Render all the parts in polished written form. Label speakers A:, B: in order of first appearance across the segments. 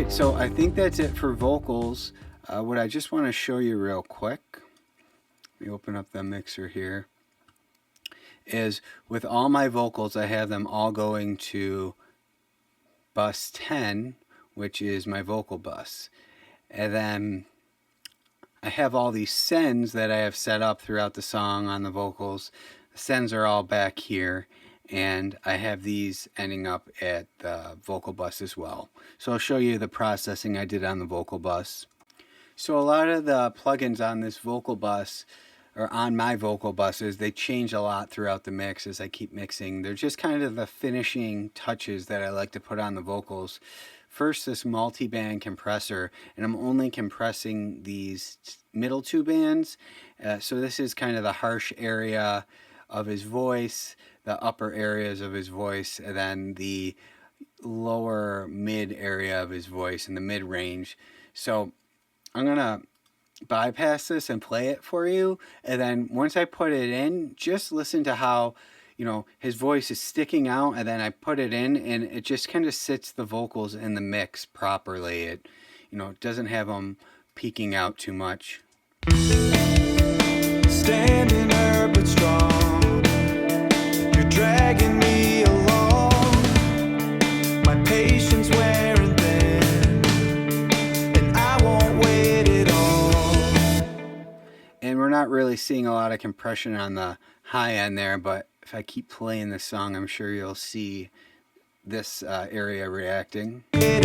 A: right, so I think that's it for vocals. What I just want to show you real quick, let me open up the mixer here, is with all my vocals, I have them all going to bus 10, which is my vocal bus. And then I have all these sends that I have set up throughout the song on the vocals. The sends are all back here, and I have these ending up at the vocal bus as well. So I'll show you the processing I did on the vocal bus. So a lot of the plugins on this vocal bus, or on my vocal buses, they change a lot throughout the mix as I keep mixing. They're just kind of the finishing touches that I like to put on the vocals. First, this multiband compressor, and I'm only compressing these middle two bands. So this is kind of the harsh area of his voice, the upper areas of his voice, and then the lower mid area of his voice in the mid range. So I'm gonna bypass this and play it for you, and then once I put it in, just listen to how, you know, his voice is sticking out, and then I put it in and it just kind of sits the vocals in the mix properly. It, you know, it doesn't have them peeking out too much.
B: Standing up but strong, you're dragging me along, my patience wearing thin, and I won't wait at all.
A: And we're not really seeing a lot of compression on the high end there, but if I keep playing this song, I'm sure you'll see this area reacting.
B: Can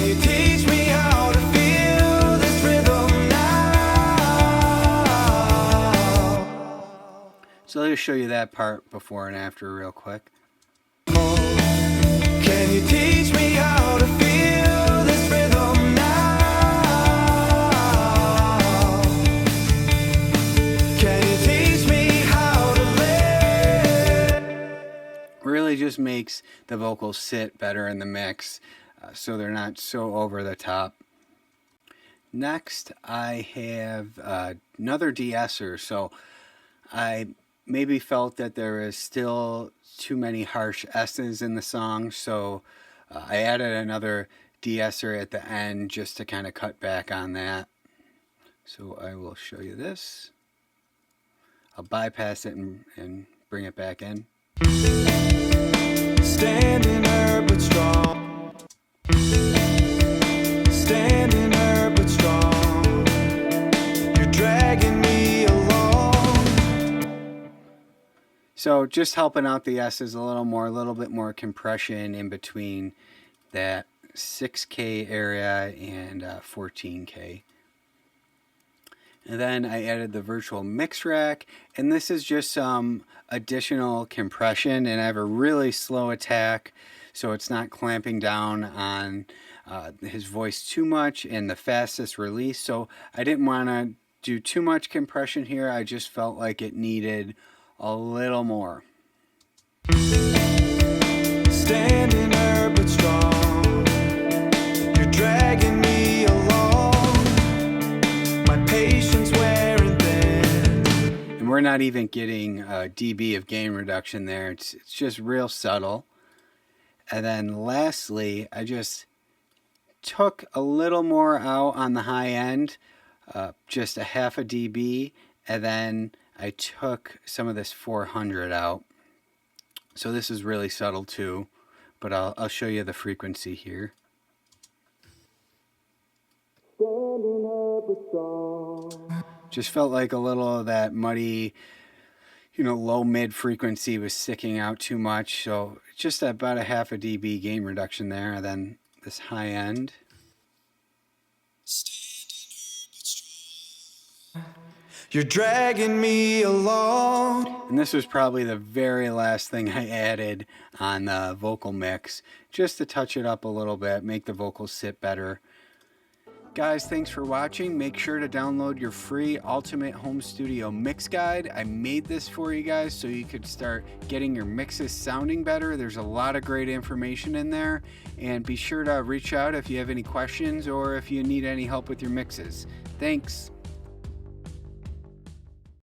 B: you teach me how to feel this rhythm now?
A: So let me show you that part before and after real quick.
B: Can you teach me how to feel this rhythm now? Can you teach me how to live?
A: Really just makes the vocals sit better in the mix, so they're not so over the top. Next, I have another de-esser. So I maybe felt that there is still too many harsh S's in the song, so I added another de-esser at the end just to kind of cut back on that. So I will show you this. I'll bypass it and bring it back in.
B: Standing up but strong, standing up but strong, you're dragging me along.
A: So just helping out the S's a little bit more compression in between that 6K area and 14K. And then I added the virtual mix rack, and this is just some additional compression, and I have a really slow attack so it's not clamping down on his voice too much, and the fastest release. So I didn't want to do too much compression here. I just felt like it needed a little more.
B: Standing up but strong, you're dragging me along, my patience wearing thin.
A: And we're not even getting a dB of gain reduction there. It's just real subtle. And then lastly, I just took a little more out on the high end, just a half a dB, and then I took some of this 400 out. So this is really subtle too, but I'll show you the frequency here. Just felt like a little of that muddy, you know, low mid frequency was sticking out too much. So just about a half a dB gain reduction there. And then this high end.
B: You're dragging me along.
A: And this was probably the very last thing I added on the vocal mix, just to touch it up a little bit, make the vocals sit better. Guys, thanks for watching. Make sure to download your free Ultimate Home Studio Mix Guide. I made this for you guys so you could start getting your mixes sounding better. There's a lot of great information in there. And be sure to reach out if you have any questions or if you need any help with your mixes. Thanks.